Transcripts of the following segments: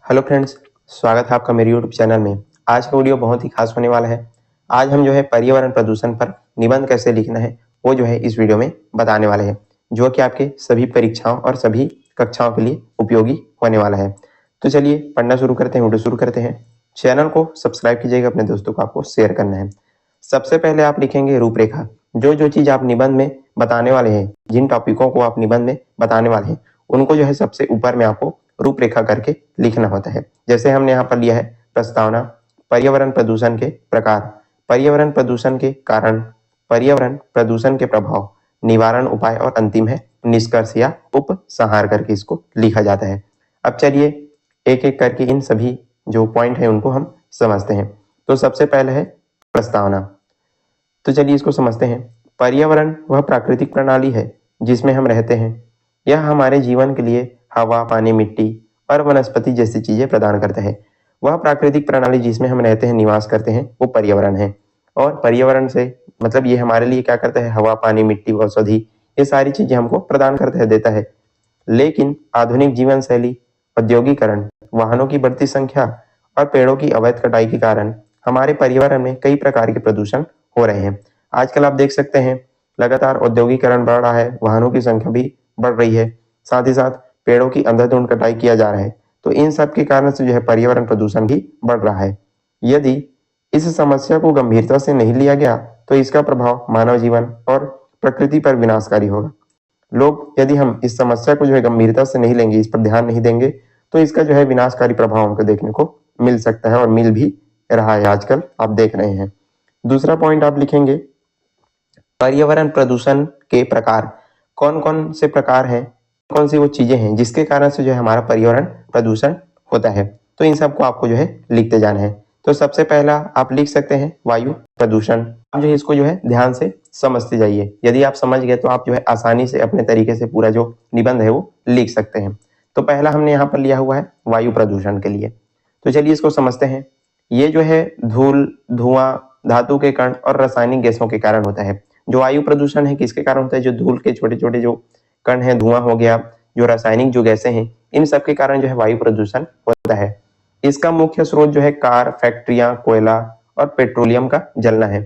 Hello friends, स्वागत है आपका मेरे यूट्यूब चैनल में। आज का वीडियो बहुत ही खास होने वाला है। आज हम पर्यावरण प्रदूषण पर निबंध कैसे लिखना है वो इस वीडियो में बताने वाले हैं, जो कि आपके सभी परीक्षाओं और सभी कक्षाओं के लिए उपयोगी होने वाला है। तो चलिए पढ़ना शुरू करते हैं, वीडियो शुरू करते हैं। चैनल को सब्सक्राइब कीजिएगा, अपने दोस्तों को आपको शेयर करना है। सबसे पहले आप लिखेंगे रूपरेखा। जो चीज़ आप निबंध में बताने वाले हैं, जिन टॉपिकों को आप निबंध में बताने वाले हैं, उनको सबसे ऊपर में आपको रूपरेखा करके लिखना होता है। जैसे हमने यहाँ पर लिया है प्रस्तावना, पर्यावरण प्रदूषण के प्रकार, पर्यावरण प्रदूषण के कारण, पर्यावरण प्रदूषण के प्रभाव, निवारण उपाय और अंतिम है निष्कर्ष या उपसंहार करके इसको लिखा जाता है। अब चलिए एक एक करके इन सभी जो पॉइंट है उनको हम समझते हैं। तो सबसे पहले है प्रस्तावना। तो चलिए इसको समझते हैं। पर्यावरण वह प्राकृतिक प्रणाली है जिसमें हम रहते हैं। यह हमारे जीवन के लिए हवा, पानी, मिट्टी और वनस्पति जैसी चीजें प्रदान करता है। वह प्राकृतिक प्रणाली जिसमें हम रहते हैं, निवास करते हैं, वो पर्यावरण है। और पर्यावरण से मतलब ये हमारे लिए क्या करता है, हवा, पानी, मिट्टी, औषधि, ये सारी चीजें हमको प्रदान करता है, देता है। लेकिन आधुनिक जीवन शैली, औद्योगिकरण, वाहनों की बढ़ती संख्या और पेड़ों की अवैध कटाई के कारण हमारे पर्यावरण में कई प्रकार के प्रदूषण हो रहे हैं। आजकल आप देख सकते हैं लगातार औद्योगिकरण बढ़ रहा है, वाहनों की संख्या भी बढ़ रही है, साथ ही साथ पेड़ों की अंधाधुंध कटाई किया जा रहा है। तो इन सब के कारण से पर्यावरण प्रदूषण भी बढ़ रहा है। यदि इस समस्या को गंभीरता से नहीं लिया गया तो इसका प्रभाव मानव जीवन और प्रकृति पर विनाशकारी होगा। लोग यदि हम इस समस्या को गंभीरता से नहीं लेंगे, इस पर ध्यान नहीं देंगे, तो इसका विनाशकारी प्रभाव हमको देखने को मिल सकता है और मिल भी रहा है, आजकल आप देख रहे हैं। दूसरा पॉइंट आप लिखेंगे पर्यावरण प्रदूषण के प्रकार। कौन कौन से प्रकार हैं, कौन सी वो चीजें हैं जिसके कारण से हमारा पर्यावरण प्रदूषण होता है। तो इन सबको आपको लिखते जाना है। तो सबसे पहला आप लिख सकते हैं वायु प्रदूषण। आप इसको ध्यान से समझते जाइए। यदि आप समझ गए तो आप आसानी से अपने तरीके से पूरा जो निबंध है वो लिख सकते हैं। तो पहला हमने यहाँ पर लिया हुआ है वायु प्रदूषण के लिए। तो चलिए इसको समझते हैं। ये धूल, धुआं, धातु के कण और रासायनिक गैसों के कारण होता है। जो वायु प्रदूषण है किसके कारण होता है, जो धूल के छोटे छोटे जो कण है, धुआं हो गया, जो रासायनिक जो गैसें हैं, इन सब के कारण वायु प्रदूषण होता है। इसका मुख्य स्रोत कार, फैक्ट्रियां, कोयला और पेट्रोलियम का जलना है।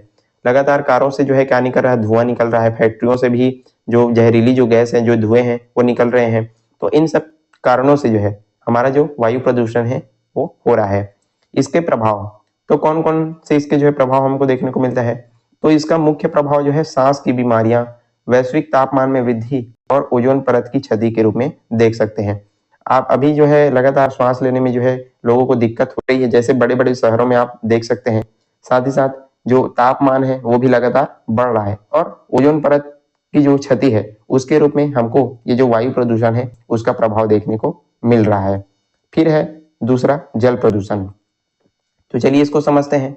लगातार कारों से क्या निकल रहा है, धुआं निकल रहा है। फैक्ट्रियों से भी जो जहरीली जो गैस है, जो धुएं हैं, वो निकल रहे हैं। तो इन सब कारणों से हमारा जो वायु प्रदूषण है वो हो रहा है। इसके प्रभाव, तो कौन कौन से इसके प्रभाव हमको देखने को मिलता है। तो इसका मुख्य प्रभाव सांस की बीमारियां, वैश्विक तापमान में वृद्धि और ओजोन परत की क्षति के रूप में देख सकते हैं। आप अभी लगातार श्वास लेने में लोगों को दिक्कत हो रही है, जैसे बड़े बड़े शहरों में आप देख सकते हैं। साथ ही साथ जो तापमान है वो भी लगातार बढ़ रहा है और ओजोन परत की जो क्षति है उसके रूप में हमको ये जो वायु प्रदूषण है उसका प्रभाव देखने को मिल रहा है। फिर है दूसरा जल प्रदूषण। तो चलिए इसको समझते हैं।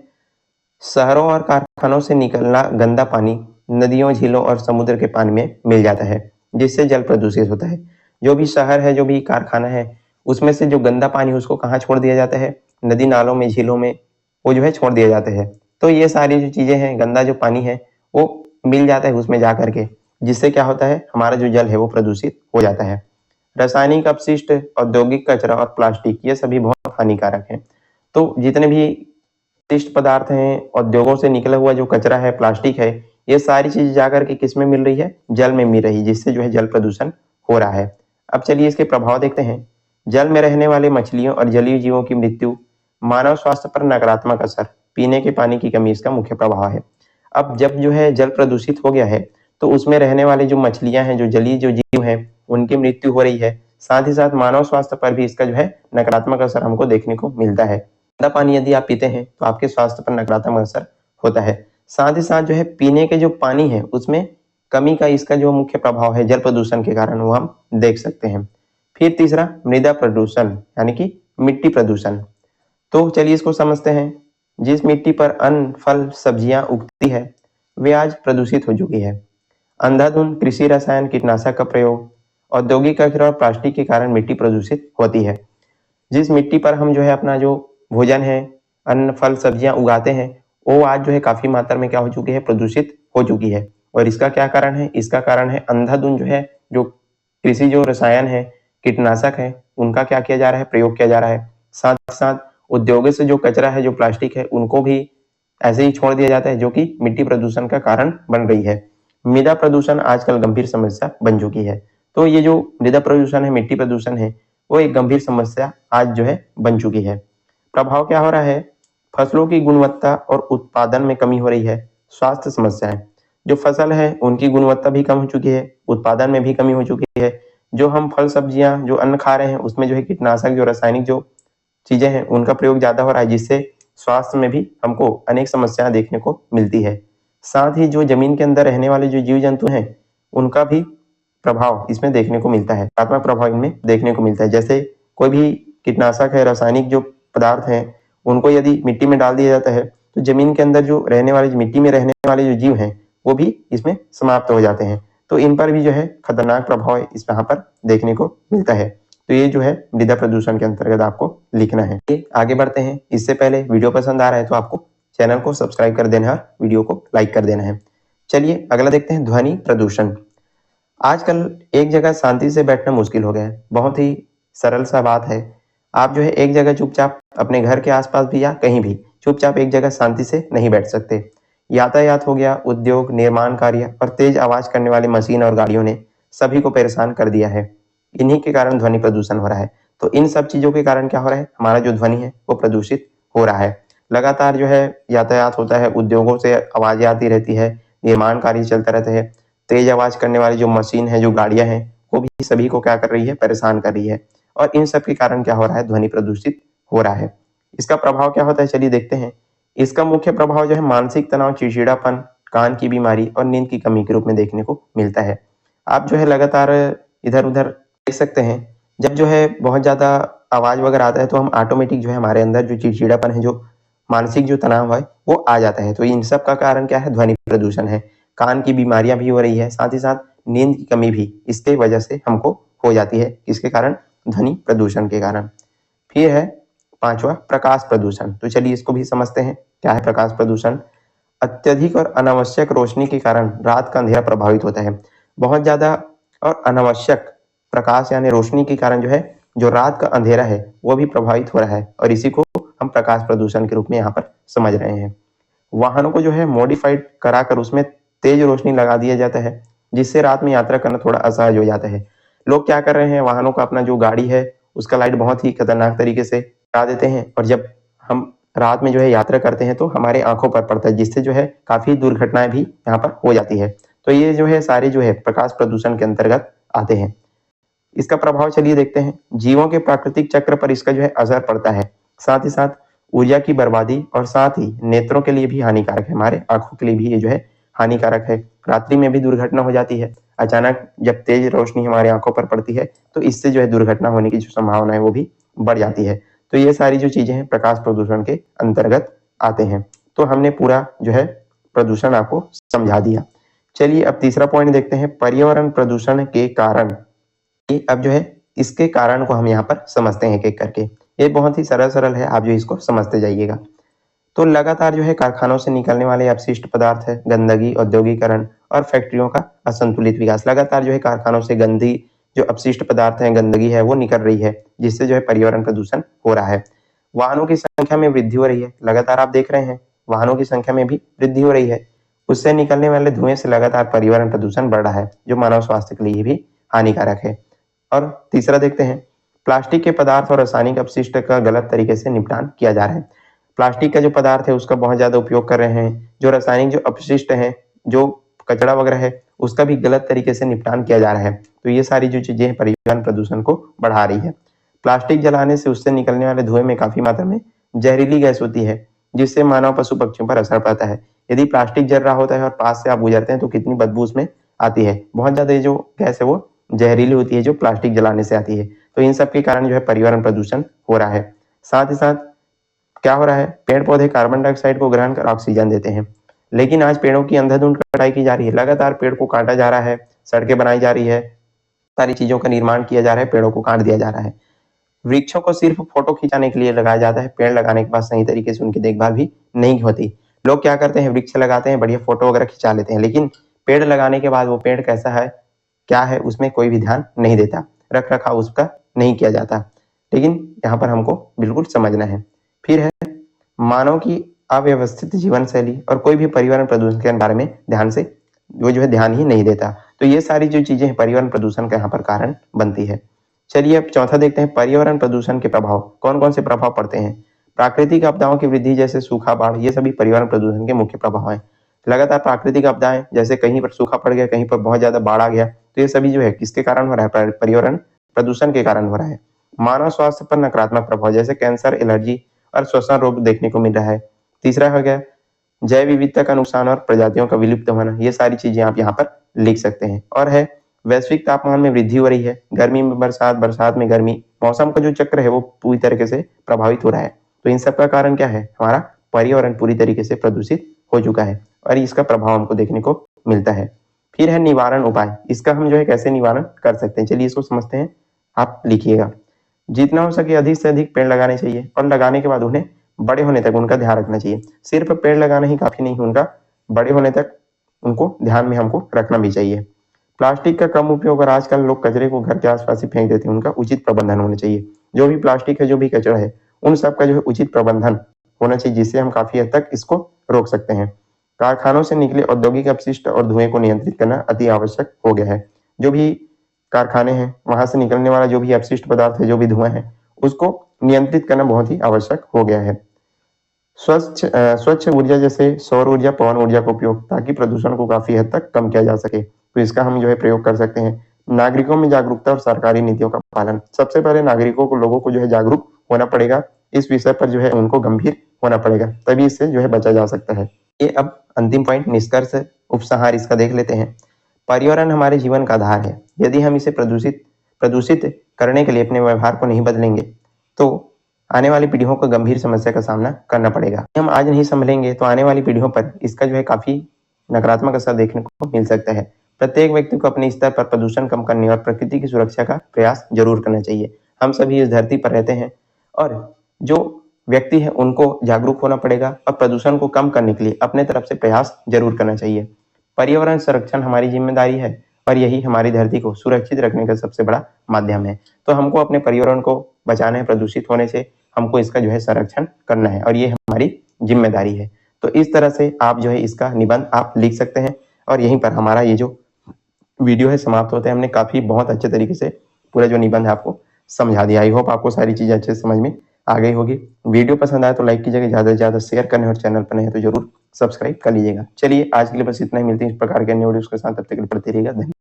शहरों और कारखानों से निकलना गंदा पानी नदियों, झीलों और समुद्र के पानी में मिल जाता है, जिससे जल प्रदूषित होता है। जो भी शहर है, जो भी कारखाना है, उसमें से जो गंदा पानी उसको कहाँ छोड़ दिया जाता है, नदी नालों में, झीलों में वो छोड़ दिया जाता है। तो ये सारी जो चीजें हैं, गंदा जो पानी है वो मिल जाता है उसमें जा करके, जिससे क्या होता है, हमारा जो जल है वो प्रदूषित हो जाता है। रासायनिक अपशिष्ट, औद्योगिक कचरा और प्लास्टिक, ये सभी बहुत हानिकारक है। तो जितने भी अपशिष्ट पदार्थ हैं, उद्योगों से निकला हुआ जो कचरा है, प्लास्टिक है, ये सारी चीज जाकर के किस में मिल रही है, जल में मिल रही है, जिससे जल प्रदूषण हो रहा है। अब चलिए इसके प्रभाव देखते हैं। जल में रहने वाले मछलियों और जलीय जीवों की मृत्यु, मानव स्वास्थ्य पर नकारात्मक असर, पीने के पानी की कमी इसका मुख्य प्रभाव है। अब जब जल प्रदूषित हो गया है तो उसमें रहने वाली जो मछलियां हैं, जो जलीय जो जीव हैं, उनकी मृत्यु हो रही है। साथ ही साथ मानव स्वास्थ्य पर भी इसका नकारात्मक असर हमको देखने को मिलता है। गंदा पानी यदि आप पीते हैं तो आपके स्वास्थ्य पर नकारात्मक असर होता है। साथ ही साथ पीने के जो पानी है उसमें कमी का इसका जो मुख्य प्रभाव है जल प्रदूषण के कारण, वो हम देख सकते हैं। फिर तीसरा मृदा प्रदूषण, यानी कि मिट्टी प्रदूषण। तो चलिए इसको समझते हैं। जिस मिट्टी पर अन्न, फल, सब्जियां उगती है वे आज प्रदूषित हो चुकी है। अंधाधुंध कृषि रसायन, कीटनाशक का प्रयोग, औद्योगिक कचरा और प्लास्टिक के कारण मिट्टी प्रदूषित होती है। जिस मिट्टी पर हम अपना जो भोजन है, अन्न, फल, सब्जियां उगाते हैं, वो आज काफी मात्रा में क्या हो चुकी है, प्रदूषित हो चुकी है। और इसका क्या कारण है, इसका कारण है अंधाधुंध जो कृषि जो रसायन है, कीटनाशक है, उनका क्या किया जा रहा है, प्रयोग किया जा रहा है। साथ ही साथ उद्योगों से जो कचरा है, जो प्लास्टिक है, उनको भी ऐसे ही छोड़ दिया जाता है, जो कि मिट्टी प्रदूषण का कारण बन रही है। मृदा प्रदूषण आजकल गंभीर समस्या बन चुकी है। तो ये जो मृदा प्रदूषण है, मिट्टी प्रदूषण है, वो एक गंभीर समस्या आज जो है बन चुकी है। प्रभाव क्या हो रहा है? फसलों की गुणवत्ता और उत्पादन में कमी हो रही है। स्वास्थ्य समस्याएं, जो फसल है उनकी गुणवत्ता भी कम हो चुकी है, उत्पादन में भी कमी हो चुकी है। जो हम फल सब्जियां जो अन्न खा रहे हैं उसमें जो है कीटनाशक, जो रासायनिक जो चीजें हैं उनका प्रयोग ज्यादा हो रहा है, जिससे स्वास्थ्य में भी हमको अनेक समस्याएं देखने को मिलती है। साथ ही जो जमीन के अंदर रहने वाले जो जीव जंतु हैं उनका भी प्रभाव इसमें देखने को मिलता है, नकारात्मक प्रभाव इनमें देखने को मिलता है। जैसे कोई भी कीटनाशक है, रासायनिक जो पदार्थ हैं, उनको यदि मिट्टी में डाल दिया जाता है तो जमीन के अंदर जो रहने वाले, मिट्टी में रहने वाले जो जीव हैं वो भी इसमें समाप्त हो जाते हैं। तो इन पर भी जो है खतरनाक प्रभाव इस यहाँ पर देखने को मिलता है। तो ये जो है मृदा प्रदूषण के अंतर्गत आपको लिखना है। आगे बढ़ते हैं। इससे पहले वीडियो पसंद आ रहा है तो आपको चैनल को सब्सक्राइब कर देना है और वीडियो को लाइक कर देना है। चलिए अगला देखते हैं, ध्वनि प्रदूषण। आजकल एक जगह शांति से बैठना मुश्किल हो गया है। बहुत ही सरल सा बात है, आप जो है एक जगह चुपचाप अपने घर के आसपास भी या कहीं भी चुपचाप एक जगह शांति से नहीं बैठ सकते। यातायात हो गया, उद्योग, निर्माण कार्य और तेज आवाज करने वाली मशीन और गाड़ियों ने सभी को परेशान कर दिया है। इन्हीं के कारण ध्वनि प्रदूषण हो रहा है। तो इन सब चीजों के कारण क्या हो रहा है? हमारा जो ध्वनि है वो प्रदूषित हो रहा है। लगातार जो है यातायात होता है, उद्योगों से आवाजें आती रहती है, निर्माण कार्य चलता रहता है, तेज आवाज करने वाली जो मशीन है, जो गाड़ियां हैं, वो भी सभी को क्या कर रही है? परेशान कर रही है। और इन सब के कारण क्या हो रहा है? ध्वनि प्रदूषित हो रहा है। इसका प्रभाव क्या होता है? चलिए देखते हैं। इसका मुख्य प्रभाव जो है मानसिक तनाव, चिड़चिड़ापन, कान की बीमारी और नींद की कमी के रूप में देखने को मिलता है। आप जो है लगातार इधर उधर देख सकते हैं, जब जो है बहुत ज्यादा आवाज वगैरह आता है तो हम ऑटोमेटिक जो है हमारे अंदर जो चिड़चिड़ापन है, जो मानसिक जो तनाव है वो आ जाता है। तो इन सब का कारण क्या है? ध्वनि प्रदूषण है। कान की बीमारियां भी हो रही है, साथ ही साथ नींद की कमी भी इसके वजह से हमको हो जाती है। किसके कारण? ध्वनि प्रदूषण के कारण। फिर है पांचवा, प्रकाश प्रदूषण। तो चलिए इसको भी समझते हैं, क्या है प्रकाश प्रदूषण। अत्यधिक और अनावश्यक रोशनी के कारण रात का अंधेरा प्रभावित होता है। बहुत ज्यादा और अनावश्यक प्रकाश यानी रोशनी के कारण जो है जो रात का अंधेरा है वो भी प्रभावित हो रहा है, और इसी को हम प्रकाश प्रदूषण के रूप में यहाँ पर समझ रहे हैं। वाहनों को जो है मॉडिफाइड कराकर उसमें तेज रोशनी लगा दिया जाता है, जिससे रात में यात्रा करना थोड़ा असहज हो जाता है। लोग क्या कर रहे हैं? वाहनों का अपना जो गाड़ी है उसका लाइट बहुत ही खतरनाक तरीके से लगा देते हैं, और जब हम रात में जो है यात्रा करते हैं तो हमारे आंखों पर पड़ता है, जिससे जो है काफी दुर्घटनाएं भी यहाँ पर हो जाती है। तो ये जो है सारे जो है प्रकाश प्रदूषण के अंतर्गत आते हैं। इसका प्रभाव चलिए देखते हैं। जीवों के प्राकृतिक चक्र पर इसका जो है असर पड़ता है, साथ ही साथ ऊर्जा की बर्बादी, और साथ ही नेत्रों के लिए भी हानिकारक है, हमारे आंखों के लिए भी ये जो है हानिकारक है। रात्रि में भी दुर्घटना हो जाती है। अचानक जब तेज रोशनी हमारे आंखों पर पड़ती है तो इससे जो है दुर्घटना होने की जो संभावना है वो भी बढ़ जाती है। तो ये सारी जो चीजें हैं प्रकाश प्रदूषण के अंतर्गत आते हैं। तो हमने पूरा जो है प्रदूषण आपको समझा दिया। चलिए अब तीसरा पॉइंट देखते हैं, पर्यावरण प्रदूषण के कारण। अब जो है इसके कारण को हम यहाँ पर समझते हैं एक एक करके। ये बहुत ही सरल है, आप जो इसको समझते जाइएगा। तो लगातार जो है कारखानों से निकलने वाले अपशिष्ट पदार्थ है, गंदगी, औद्योगिकरण और फैक्ट्रियों का असंतुलित विकास। लगातार जो है कारखानों से गंदी जो अपशिष्ट पदार्थ है, गंदगी है, वो निकल रही है, जिससे जो है पर्यावरण प्रदूषण हो रहा है। वाहनों की संख्या में वृद्धि हो रही है। लगातार आप देख रहे हैं वाहनों की संख्या में भी वृद्धि हो रही है। उससे निकलने वाले धुएं से लगातार पर्यावरण प्रदूषण बढ़ रहा है, जो मानव स्वास्थ्य के लिए भी हानिकारक है। और तीसरा देखते हैं, प्लास्टिक के पदार्थ और रासायनिक अपशिष्ट का गलत तरीके से निपटान किया जा रहा है। प्लास्टिक का जो पदार्थ है उसका बहुत ज्यादा उपयोग कर रहे हैं। जो रासायनिक जो अपशिष्ट है, जो कचरा वगैरह है, उसका भी गलत तरीके से निपटान किया जा रहा है। तो ये सारी जो चीजें हैं पर्यावरण प्रदूषण को बढ़ा रही है। प्लास्टिक जलाने से उससे निकलने वाले धुएं में काफी मात्रा में जहरीली गैस होती है, जिससे मानव, पशु, पक्षियों पर असर पड़ता है। यदि प्लास्टिक जल रहा होता है और पास से आप गुजरते हैं तो कितनी बदबू उसमें आती है। बहुत ज्यादा ये जो गैस है वो जहरीली होती है, जो प्लास्टिक जलाने से आती है। तो इन सब के कारण जो है पर्यावरण प्रदूषण हो रहा है। साथ ही साथ क्या हो रहा है? पेड़ पौधे कार्बन डाइऑक्साइड को ग्रहण कर ऑक्सीजन देते हैं, लेकिन आज पेड़ों की अंधाधुंध कटाई की जा रही है। लगातार पेड़ को काटा जा रहा है, सड़कें बनाई जा रही है, सारी चीजों का निर्माण किया जा रहा है, पेड़ों को काट दिया जा रहा है। वृक्षों को सिर्फ फोटो खिंचाने के लिए लगाया जाता है। पेड़ लगाने के बाद सही तरीके से उनकी देखभाल भी नहीं होती। लोग क्या करते हैं? वृक्ष लगाते हैं, बढ़िया फोटो वगैरह खिंचा लेते हैं, लेकिन पेड़ लगाने के बाद वो पेड़ कैसा है, क्या है, उसमें कोई भी ध्यान नहीं देता, रख रखाव उसका नहीं किया जाता। लेकिन यहाँ पर हमको बिल्कुल समझना है। फिर है मानव की अव्यवस्थित जीवन शैली और कोई भी पर्यावरण प्रदूषण के बारे में ध्यान ही नहीं देता। तो ये सारी जो चीजें हैं पर्यावरण प्रदूषण का यहाँ पर कारण बनती है। चलिए अब चौथा देखते हैं, पर्यावरण प्रदूषण के प्रभाव कौन कौन से प्रभाव पड़ते हैं। प्राकृतिक आपदाओं की वृद्धि जैसे सूखा, बाढ़, ये सभी पर्यावरण प्रदूषण के मुख्य प्रभाव हैं। लगातार प्राकृतिक आपदाएं, जैसे कहीं पर सूखा पड़ गया, कहीं पर बहुत ज्यादा बाढ़ आ गया, तो ये सभी जो है किसके कारण हो रहा है, पर्यावरण प्रदूषण के कारण हो रहा है। मानव स्वास्थ्य पर नकारात्मक प्रभाव जैसे कैंसर, एलर्जी और श्वसन रोग देखने को मिल रहा है। तीसरा हो गया जैव विविधता का नुकसान और प्रजातियों का विलुप्त होना, ये सारी चीजें आप यहाँ पर लिख सकते हैं। और है वैश्विक तापमान में वृद्धि हो रही है, गर्मी में बरसात, बरसात में गर्मी, मौसम का जो चक्र है वो पूरी तरीके से प्रभावित हो रहा है। तो इन सब का कारण क्या है, हमारा पर्यावरण पूरी तरीके से प्रदूषित हो चुका है और इसका प्रभाव हमको देखने को मिलता है। फिर है निवारण उपाय, इसका हम जो है कैसे निवारण कर सकते हैं, चलिए इसको समझते हैं। आप लिखिएगा, जितना हो सके अधिक से अधिक पेड़ लगाने चाहिए और लगाने के बाद उन्हें बड़े होने तक उनका ध्यान रखना चाहिए। सिर्फ पेड़ लगाना ही काफी नहीं, उनका बड़े होने तक उनको ध्यान में हमको रखना भी चाहिए। प्लास्टिक का कम उपयोग, और आजकल लोग कचरे को घर के आसपास ही फेंक देते हैं, उनका उचित प्रबंधन होना चाहिए। जो भी प्लास्टिक है, जो भी कचरा है, उन सब का जो है उचित प्रबंधन होना चाहिए, जिससे हम काफी हद तक इसको रोक सकते हैं। कारखानों से निकले औद्योगिक अपशिष्ट और धुएं को नियंत्रित करना अति आवश्यक हो गया है। जो भी कारखाने हैं, वहां से निकलने वाला जो भी अपशिष्ट पदार्थ है, जो भी धुआं है, उसको नियंत्रित करना बहुत ही आवश्यक हो गया है। स्वच्छ ऊर्जा जैसे सौर ऊर्जा, पवन ऊर्जा का उपयोग, ताकि प्रदूषण को काफी हद तक कम किया जा सके, तो इसका हम जो है प्रयोग कर सकते हैं। नागरिकों में जागरूकता और सरकारी नीतियों का पालन, सबसे पहले नागरिकों को, लोगों को जो है जागरूक होना पड़ेगा, इस विषय पर जो है उनको गंभीर होना पड़ेगा, तभी इससे जो है बचा जा सकता है। ये अब अंतिम पॉइंट, निष्कर्ष, उपसंहार इसका देख लेते हैं। पर्यावरण हमारे जीवन का आधार है, यदि हम इसे प्रदूषित करने के लिए अपने व्यवहार को नहीं बदलेंगे तो आने वाली पीढ़ियों को गंभीर समस्या का सामना करना पड़ेगा। हम आज नहीं संभलेंगे तो आने वाली पीढ़ियों पर इसका जो है काफी नकारात्मक असर देखने को मिल सकता है। प्रत्येक व्यक्ति को अपने स्तर पर प्रदूषण कम करने और प्रकृति की सुरक्षा का प्रयास जरूर करना चाहिए। हम सभी इस धरती पर रहते हैं और जो व्यक्ति है उनको जागरूक होना पड़ेगा और प्रदूषण को कम करने के लिए अपने तरफ से प्रयास जरूर करना चाहिए। पर्यावरण संरक्षण हमारी जिम्मेदारी है और यही हमारी धरती को सुरक्षित रखने का सबसे बड़ा माध्यम है। तो हमको अपने पर्यावरण को बचाना है, प्रदूषित होने से हमको इसका जो है संरक्षण करना है और ये हमारी जिम्मेदारी है। तो इस तरह से आप जो है इसका निबंध आप लिख सकते हैं और यहीं पर हमारा ये जो वीडियो है समाप्त होता है। हमने काफी बहुत अच्छे तरीके से पूरा जो निबंध है आपको समझा दिया। आई होप आपको सारी चीजें अच्छे से समझ में आ गई होगी। वीडियो पसंद आए तो लाइक कीजिएगा, ज्यादा से ज्यादा शेयर करने और चैनल पर नहीं है तो जरूर सब्सक्राइब कर लीजिएगा। चलिए आज के लिए बस इतना ही, मिलते हैं इस प्रकार के अन्य वीडियोस के साथ, तब तक के लिए पढ़ते रहिएगा। धन्यवाद।